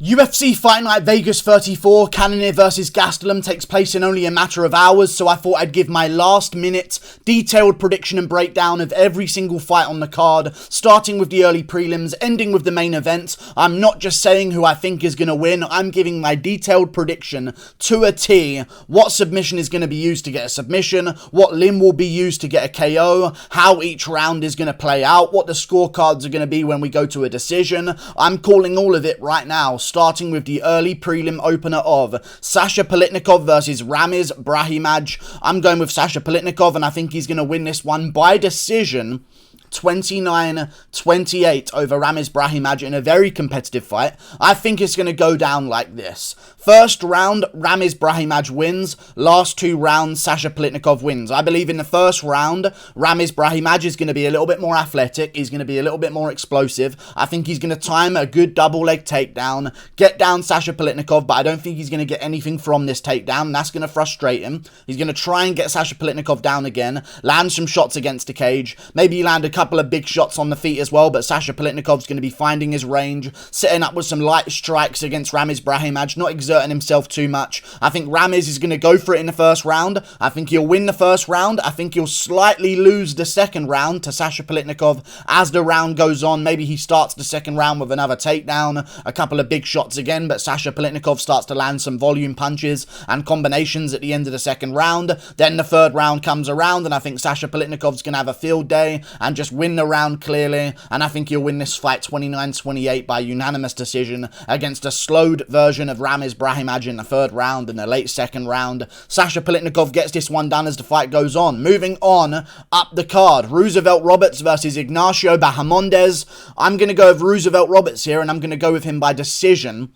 UFC Fight Night Vegas 34, Cannonier versus Gastelum takes place in only a matter of hours, so I thought I'd give my last minute detailed prediction and breakdown of every single fight on the card, starting with the early prelims, ending with the main event. I'm not just saying who I think is going to win, I'm giving my detailed prediction to a T, what submission is going to be used to get a submission, what limb will be used to get a KO, how each round is going to play out, what the scorecards are going to be when we go to a decision. I'm calling all of it right now, starting with the early prelim opener of Sasha Palitnikov versus Ramiz Brahimaj. I'm going with Sasha Palitnikov, and I think he's going to win this one by decision, 29-28 over Ramiz Brahimaj in a very competitive fight. I think it's going to go down like this. First round, Ramiz Brahimaj wins. Last two rounds, Sasha Palitnikov wins. I believe in the first round, Ramiz Brahimaj is going to be a little bit more athletic. He's going to be a little bit more explosive. I think he's going to time a good double leg takedown, get down Sasha Palitnikov, but I don't think he's going to get anything from this takedown. That's going to frustrate him. He's going to try and get Sasha Palitnikov down again, land some shots against the cage, maybe land a couple of big shots on the feet as well, but Sasha Palitnikov's going to be finding his range, setting up with some light strikes against Ramiz Brahimaj, not exerting himself too much. I think Ramiz is going to go for it in the first round. I think he'll win the first round. I think he'll slightly lose the second round to Sasha Palitnikov as the round goes on. Maybe he starts the second round with another takedown, a couple of big shots again, but Sasha Palitnikov starts to land some volume punches and combinations at the end of the second round. Then the third round comes around, and I think Sasha Palitnikov's going to have a field day and just win the round clearly, and I think he'll win this fight 29-28 by unanimous decision against a slowed version of Ramiz Brahimaj in the third round and the late second round. Sasha Palitnikov gets this one done as the fight goes on. Moving on up the card, Roosevelt Roberts versus Ignacio Bahamondes. I'm going to go with Roosevelt Roberts here, and I'm going to go with him by decision.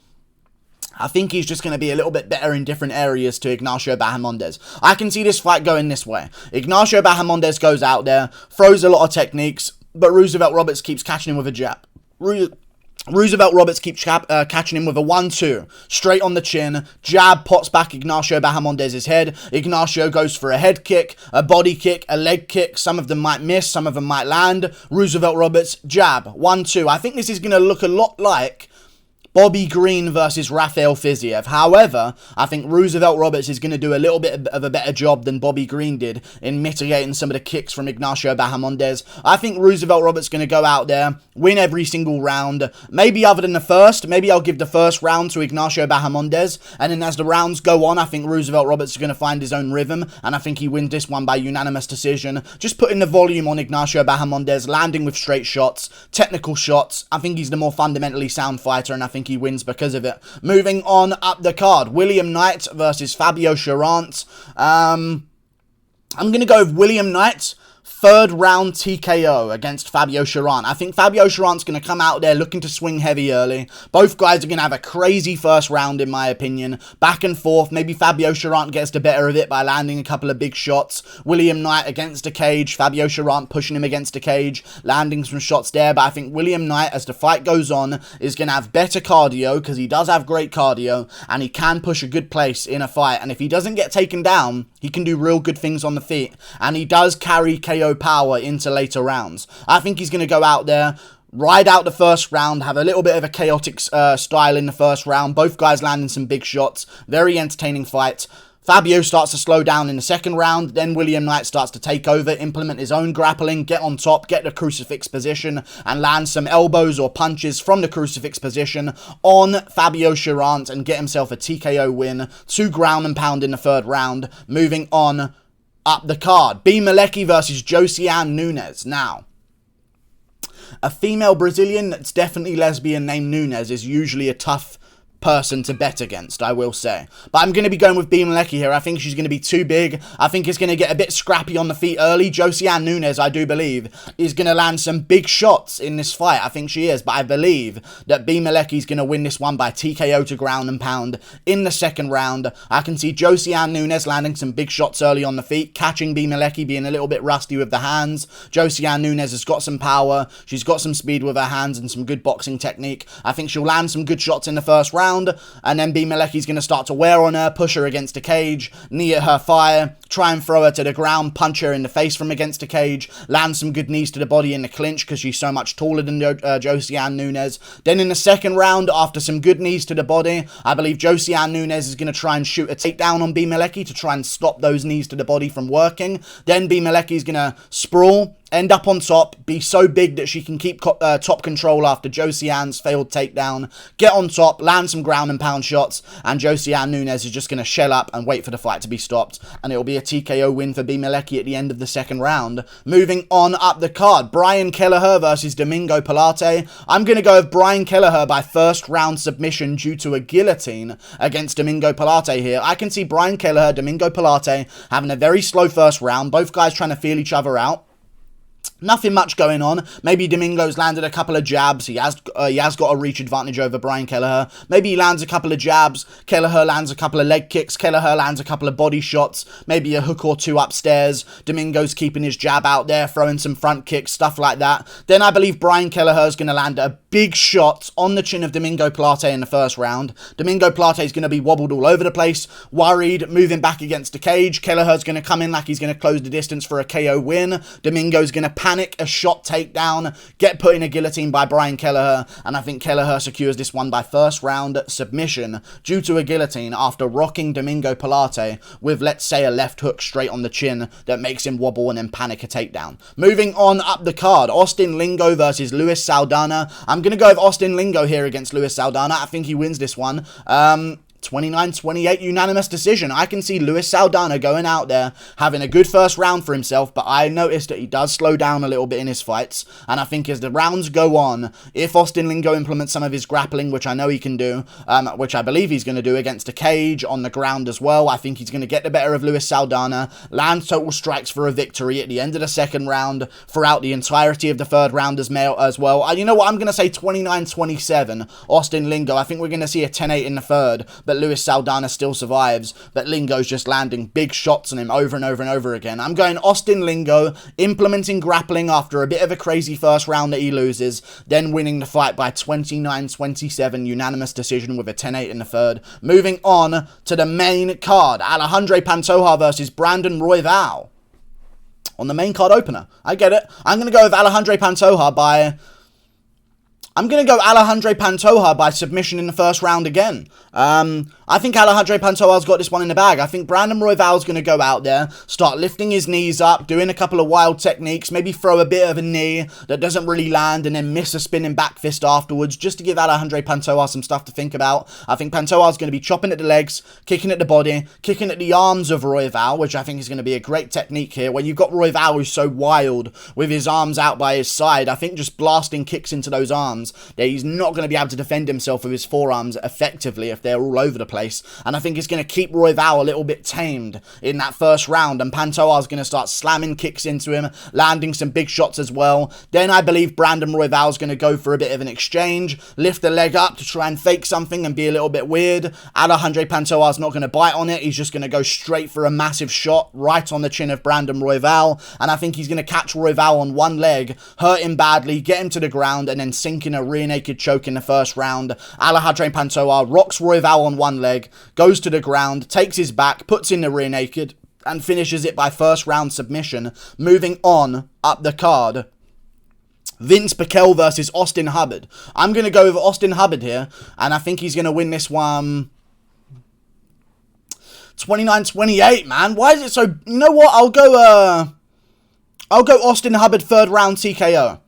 I think he's just going to be a little bit better in different areas to Ignacio Bahamondes. I can see this fight going this way. Ignacio Bahamondes goes out there, throws a lot of techniques, but Roosevelt Roberts keeps catching him with a jab. Roosevelt Roberts keeps catching him with a 1-2, straight on the chin, jab, pots back Ignacio Bahamondes' head. Ignacio goes for a head kick, a body kick, a leg kick. Some of them might miss, some of them might land. Roosevelt Roberts, jab, 1-2. I think this is going to look a lot like Bobby Green versus Rafael Fiziev. However, I think Roosevelt Roberts is going to do a little bit of a better job than Bobby Green did in mitigating some of the kicks from Ignacio Bahamondes. I think Roosevelt Roberts is going to go out there, win every single round. Maybe other than the first, maybe I'll give the first round to Ignacio Bahamondes, and then as the rounds go on, I think Roosevelt Roberts is going to find his own rhythm, and I think he wins this one by unanimous decision. Just putting the volume on Ignacio Bahamondes, landing with straight shots, technical shots. I think he's the more fundamentally sound fighter, and I think he wins because of it. Moving on up the card, William Knight versus Fabio Cherant. I'm going to go with William Knight. Third round TKO against Fabio Cherant. I think Fabio Cherant's going to come out there looking to swing heavy early. Both guys are going to have a crazy first round, in my opinion. Back and forth. Maybe Fabio Cherant gets the better of it by landing a couple of big shots. William Knight against the cage. Fabio Cherant pushing him against the cage. Landing some shots there. But I think William Knight, as the fight goes on, is going to have better cardio, because he does have great cardio, and he can push a good place in a fight. And if he doesn't get taken down, he can do real good things on the feet. And he does carry KO power into later rounds. I think he's going to go out there, ride out the first round, have a little bit of a chaotic style in the first round. Both guys landing some big shots. Very entertaining fight. Fabio starts to slow down in the second round, then William Knight starts to take over, implement his own grappling, get on top, get the crucifix position, and land some elbows or punches from the crucifix position on Fabio Cherant and get himself a TKO win, 2 ground and pound in the third round. Moving on up the card, Malecki versus Josiane Nunes. Now, a female Brazilian that's definitely lesbian named Nunes is usually a tough person to bet against, I will say. But I'm going to be going with Malecki here. I think she's going to be too big. I think it's going to get a bit scrappy on the feet early. Josiane Nunes, I do believe, is going to land some big shots in this fight. I think she is. But I believe that Malecki is going to win this one by TKO to ground and pound in the second round. I can see Josiane Nunes landing some big shots early on the feet, catching Malecki being a little bit rusty with the hands. Josiane Nunes has got some power. She's got some speed with her hands and some good boxing technique. I think she'll land some good shots in the first round. round, and then Malecki's going to start to wear on her, push her against the cage, knee at her thigh, try and throw her to the ground, punch her in the face from against the cage, land some good knees to the body in the clinch because she's so much taller than Josiane Nunes. Then in the second round, after some good knees to the body, I believe Josiane Nunes is going to try and shoot a takedown on Malecki to try and stop those knees to the body from working. Then Malecki is going to sprawl, end up on top, be so big that she can keep top control after Josiane's failed takedown, get on top, land some ground and pound shots, and Josiane Nunes is just going to shell up and wait for the fight to be stopped, and it will be a TKO win for Malecki at the end of the second round. Moving on up the card, Brian Kelleher versus Domingo Pilarte. I'm going to go with Brian Kelleher by first round submission due to a guillotine against Domingo Pilarte here. I can see Brian Kelleher, Domingo Pilarte having a very slow first round, both guys trying to feel each other out. Nothing much going on. Maybe Domingo's landed a couple of jabs. He has got a reach advantage over Brian Kelleher. Maybe he lands a couple of jabs. Kelleher lands a couple of leg kicks. Kelleher lands a couple of body shots. Maybe a hook or two upstairs. Domingo's keeping his jab out there, throwing some front kicks, stuff like that. Then I believe Brian Kelleher's going to land a big shot on the chin of Domingo Pilarte in the first round. Domingo Pilarte is going to be wobbled all over the place, worried, moving back against the cage. Kelleher's going to come in like he's going to close the distance for a KO win. Domingo's going to panic, a shot takedown, get put in a guillotine by Brian Kelleher, and I think Kelleher secures this one by first round submission due to a guillotine after rocking Domingo Pilarte with, let's say, a left hook straight on the chin that makes him wobble and then panic a takedown. Moving on up the card, Austin Lingo versus Luis Saldana. I'm going to go with Austin Lingo here against Luis Saldana. I think he wins this one. 29-28 unanimous decision. I can see Luis Saldana going out there, having a good first round for himself, but I noticed that he does slow down a little bit in his fights, and I think as the rounds go on, if Austin Lingo implements some of his grappling, which I know he can do, which I believe he's going to do against a cage, on the ground as well, I think he's going to get the better of Luis Saldana, land total strikes for a victory at the end of the second round, throughout the entirety of the third round as well. You know what, I'm going to say 29-27, Austin Lingo. I think we're going to see a 10-8 in the third, but Luis Saldana still survives, but Lingo's just landing big shots on him over and over and over again. I'm going Austin Lingo, implementing grappling after a bit of a crazy first round that he loses, then winning the fight by 29-27 unanimous decision with a 10-8 in the third. Moving on to the main card, Alexandre Pantoja versus Brandon Royval. On the main card opener, I get it. I'm going to go with Alexandre Pantoja by... submission in the first round again. I think Alexandre Pantoja's got this one in the bag. I think Brandon Royval's going to go out there, start lifting his knees up, doing a couple of wild techniques, maybe throw a bit of a knee that doesn't really land, and then miss a spinning back fist afterwards, just to give Alexandre Pantoja some stuff to think about. I think Pantoja's going to be chopping at the legs, kicking at the body, kicking at the arms of Royval, which I think is going to be a great technique here. When you've got Royval who's so wild, with his arms out by his side, I think just blasting kicks into those arms, that he's not going to be able to defend himself with his forearms effectively if they're all over the place. And I think it's going to keep Royval a little bit tamed in that first round. And Pantoja's going to start slamming kicks into him, landing some big shots as well. Then I believe Brandon Royval's going to go for a bit of an exchange, lift the leg up to try and fake something and be a little bit weird. Alexandre Pantoja's not going to bite on it. He's just going to go straight for a massive shot right on the chin of Brandon Royval. And I think he's going to catch Royval on one leg, hurt him badly, get him to the ground, and then sink in a rear naked choke in the first round. Alexandre Pantoja rocks Royval on one leg, goes to the ground, takes his back, puts in the rear naked, and finishes it by first round submission. Moving on up the card, Vinc Pichel versus Austin Hubbard. I'm going to go with Austin Hubbard here, and I think he's going to win this one 29-28, man. Why is it so... You know what? I'll go Austin Hubbard third round TKO.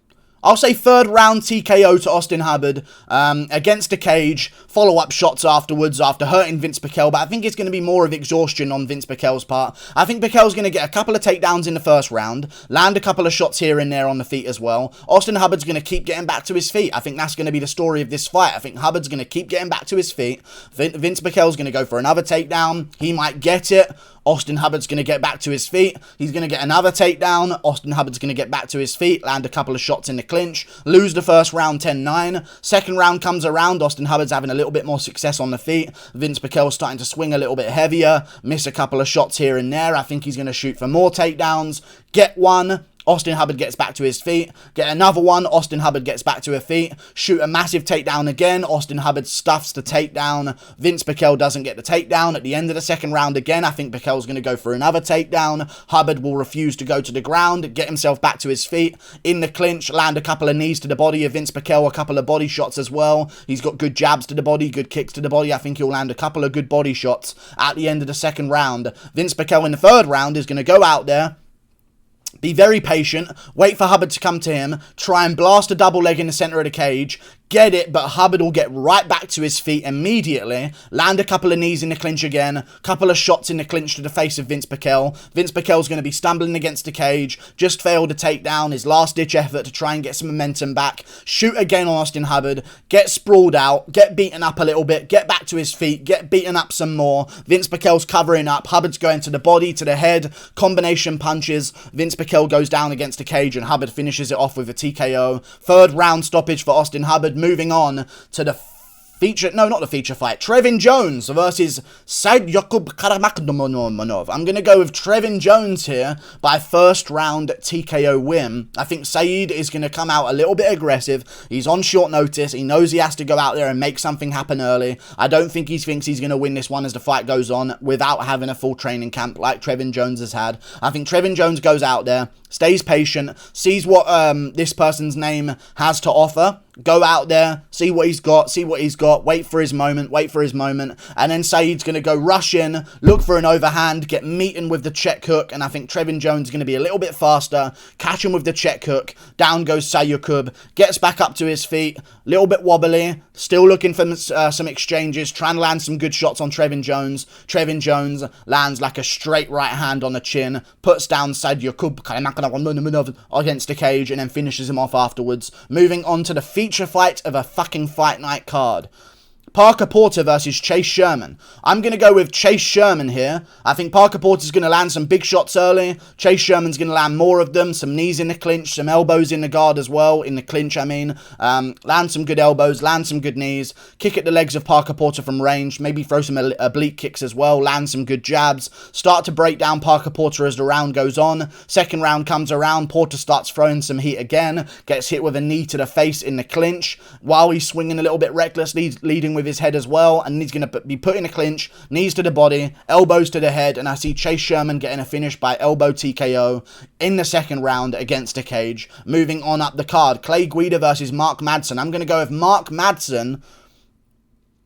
I'll say third round TKO to Austin Hubbard against a cage, follow-up shots afterwards after hurting Vinc Pichel, but I think it's going to be more of exhaustion on Vinc Pichel's part. I think Pichel's going to get a couple of takedowns in the first round, land a couple of shots here and there on the feet as well. Austin Hubbard's going to keep getting back to his feet. I think that's going to be the story of this fight. I think Hubbard's going to keep getting back to his feet. Vinc Pichel's going to go for another takedown. He might get it. Austin Hubbard's going to get back to his feet. He's going to get another takedown. Austin Hubbard's going to get back to his feet, land a couple of shots in the clinch, lose the first round 10-9. Second round comes around. Austin Hubbard's having a little bit more success on the feet. Vinc Pichel's starting to swing a little bit heavier, miss a couple of shots here and there. I think he's going to shoot for more takedowns, get one. Austin Hubbard gets back to his feet. Get another one. Austin Hubbard gets back to her feet. Shoot a massive takedown again. Austin Hubbard stuffs the takedown. Vinc Pichel doesn't get the takedown. At the end of the second round again, I think Pichel's going to go for another takedown. Hubbard will refuse to go to the ground. Get himself back to his feet. In the clinch, land a couple of knees to the body of Vinc Pichel. A couple of body shots as well. He's got good jabs to the body, good kicks to the body. I think he'll land a couple of good body shots at the end of the second round. Vinc Pichel in the third round is going to go out there, be very patient, wait for Hubbard to come to him, try and blast a double leg in the center of the cage, get it, but Hubbard will get right back to his feet immediately, land a couple of knees in the clinch again, couple of shots in the clinch to the face of Vinc Pichel. Vinc Pichel's going to be stumbling against the cage, just failed to take down, his last ditch effort to try and get some momentum back, shoot again on Austin Hubbard, get sprawled out, get beaten up a little bit, get back to his feet, get beaten up some more. Vinc Pichel's covering up, Hubbard's going to the body, to the head, combination punches. Vinc Pichel goes down against the cage and Hubbard finishes it off with a TKO. Third round stoppage for Austin Hubbard. Moving on to the feature, no, not the feature fight. Trevin Jones versus Said Yakub Karamakdomonov. I'm going to go with Trevin Jones here by first round TKO win. I think Said is going to come out a little bit aggressive. He's on short notice. He knows he has to go out there and make something happen early. I don't think he thinks he's going to win this one as the fight goes on without having a full training camp like Trevin Jones has had. I think Trevin Jones goes out there, stays patient, sees what this person's name has to offer. Go out there, see what he's got, wait for his moment, and then Said's going to go rush in, look for an overhand, get meeting with the check hook, and I think Trevin Jones is going to be a little bit faster, catch him with the check hook, down goes Sayukub, gets back up to his feet, little bit wobbly, still looking for some exchanges, trying to land some good shots on Trevin Jones. Trevin Jones lands like a straight right hand on the chin, puts down Sayukub against the cage, and then finishes him off afterwards. Moving on to the feature fight of a fucking fight night card. Parker Porter versus Chase Sherman. I'm going to go with Chase Sherman here. I think Parker Porter's going to land some big shots early. Chase Sherman's going to land more of them. Some knees in the clinch, some elbows in the guard as well. In the clinch, I mean. Land some good elbows, land some good knees. Kick at the legs of Parker Porter from range. Maybe throw some oblique kicks as well. Land some good jabs. Start to break down Parker Porter as the round goes on. Second round comes around. Porter starts throwing some heat again. Gets hit with a knee to the face in the clinch. While he's swinging a little bit recklessly, leading with his head as well, and he's going to be put in a clinch, knees to the body, elbows to the head, and I see Chase Sherman getting a finish by elbow TKO in the second round against the cage. Moving on up the card, Clay Guida versus Mark Madsen. I'm going to go with Mark Madsen,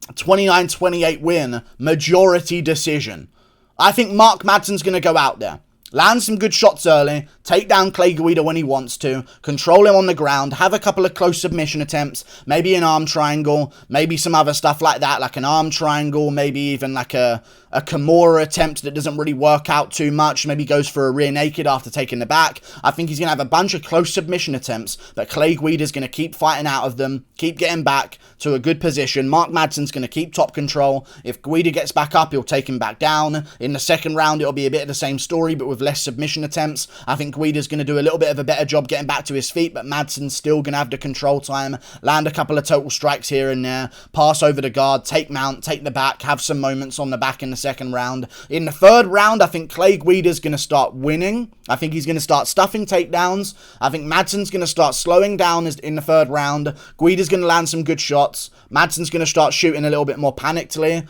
29-28 win, majority decision. I think Mark Madsen's going to go out there, land some good shots early, take down Clay Guida when he wants to, control him on the ground, have a couple of close submission attempts, maybe an arm triangle, maybe some other stuff like that, like an arm triangle, maybe even like a Kimura attempt that doesn't really work out too much, maybe goes for a rear naked after taking the back. I think he's going to have a bunch of close submission attempts, but Clay Guida's going to keep fighting out of them, keep getting back to a good position. Mark Madsen's going to keep top control. If Guida gets back up, he'll take him back down. In the second round, it'll be a bit of the same story, but with less submission attempts. I think Guida's going to do a little bit of a better job getting back to his feet, but Madsen's still going to have the control time, land a couple of total strikes here and there, pass over the guard, take mount, take the back, have some moments on the back in the second round. In the third round, I think Clay Guida's going to start winning. I think he's going to start stuffing takedowns. I think Madsen's going to start slowing down in the third round. Guida's going to land some good shots. Madsen's going to start shooting a little bit more panickedly.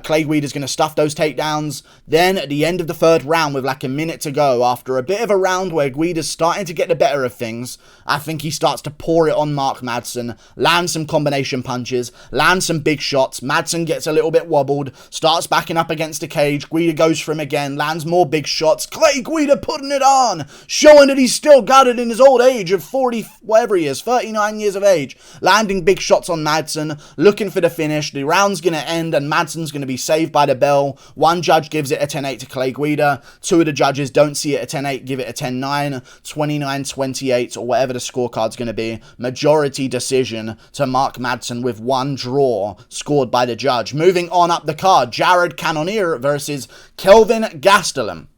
Clay Guida's going to stuff those takedowns. Then at the end of the third round, with like a minute to go, after a bit of a round where Guida's starting to get the better of things, I think he starts to pour it on Mark Madsen, land some combination punches, land some big shots. Madsen gets a little bit wobbled, starts backing up against the cage. Guida goes for him again, lands more big shots. Clay Guida putting it on, showing that he's still got it in his old age of 40, whatever he is, 39 years of age, landing big shots on Madsen, looking for the finish. The round's going to end and Madsen's going to be saved by the bell. One judge gives it a 10-8 to Clay Guida. Two of the judges don't see it a 10-8, give it a 10-9, 29-28, or whatever the scorecard's going to be. Majority decision to Mark Madsen with one draw scored by the judge. Moving on up the card, Cannonier versus Kelvin Gastelum.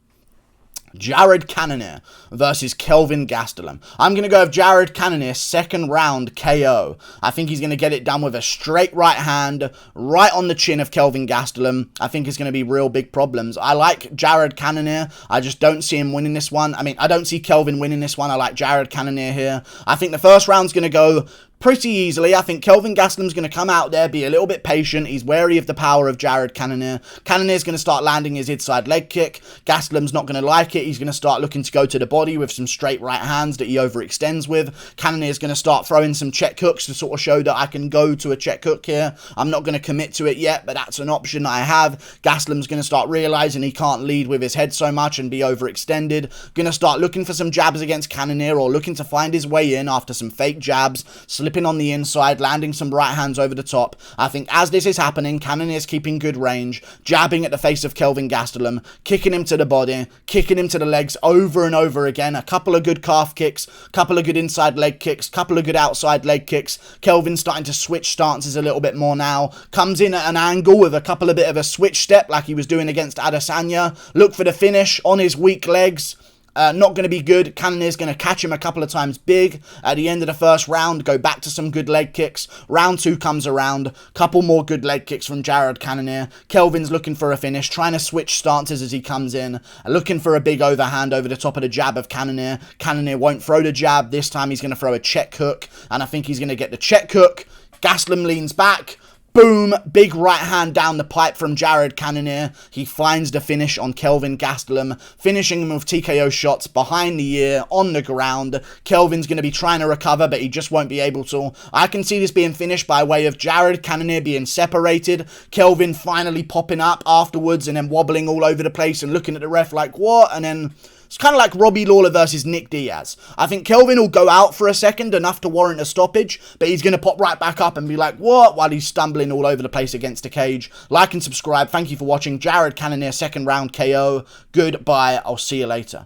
Jared Cannonier versus Kelvin Gastelum. I'm going to go with Jared Cannonier, second round KO. I think he's going to get it done with a straight right hand, right on the chin of Kelvin Gastelum. I think it's going to be real big problems. I like Jared Cannonier. I just don't see him winning this one. I mean, I don't see Kelvin winning this one. I like Jared Cannonier here. I think the first round's going to go pretty easily. I think Kelvin Gastelum's going to come out there, be a little bit patient. He's wary of the power of Jared Cannonier. Cannonier's going to start landing his inside leg kick. Gastelum's not going to like it. He's going to start looking to go to the body with some straight right hands that he overextends with. Cannonier's going to start throwing some check hooks to sort of show that I can go to a check hook here. I'm not going to commit to it yet, but that's an option that I have. Gastelum's going to start realizing he can't lead with his head so much and be overextended. Going to start looking for some jabs against Cannonier, or looking to find his way in after some fake jabs, slipping on the inside, landing some right hands over the top. I think as this is happening, Cannonier's keeping good range, jabbing at the face of Kelvin Gastelum, kicking him to the body, kicking him to the legs over and over again. A couple of good calf kicks, couple of good inside leg kicks, couple of good outside leg kicks. Kelvin's starting to switch stances a little bit more now. Comes in at an angle with a couple of bit of a switch step like he was doing against Adesanya. Look for the finish on his weak legs. Not going to be good. Cannonier's going to catch him a couple of times big. At the end of the first round, go back to some good leg kicks. Round 2 comes around. Couple more good leg kicks from Jared Cannonier. Kelvin's looking for a finish, trying to switch stances as he comes in. Looking for a big overhand over the top of the jab of Cannonier. Cannonier won't throw the jab. This time he's going to throw a check hook, and I think he's going to get the check hook. Gastelum leans back. Boom! Big right hand down the pipe from Jared Cannonier. He finds the finish on Kelvin Gastelum, finishing him with TKO shots behind the ear, on the ground. Kelvin's going to be trying to recover, but he just won't be able to. I can see this being finished by way of Jared Cannonier being separated, Kelvin finally popping up afterwards and then wobbling all over the place and looking at the ref like, what? And then it's kind of like Robbie Lawler versus Nick Diaz. I think Kelvin will go out for a second, enough to warrant a stoppage, but he's going to pop right back up and be like, what? While he's stumbling all over the place against the cage. Like and subscribe. Thank you for watching. Jared Cannonier, second round KO. Goodbye. I'll see you later.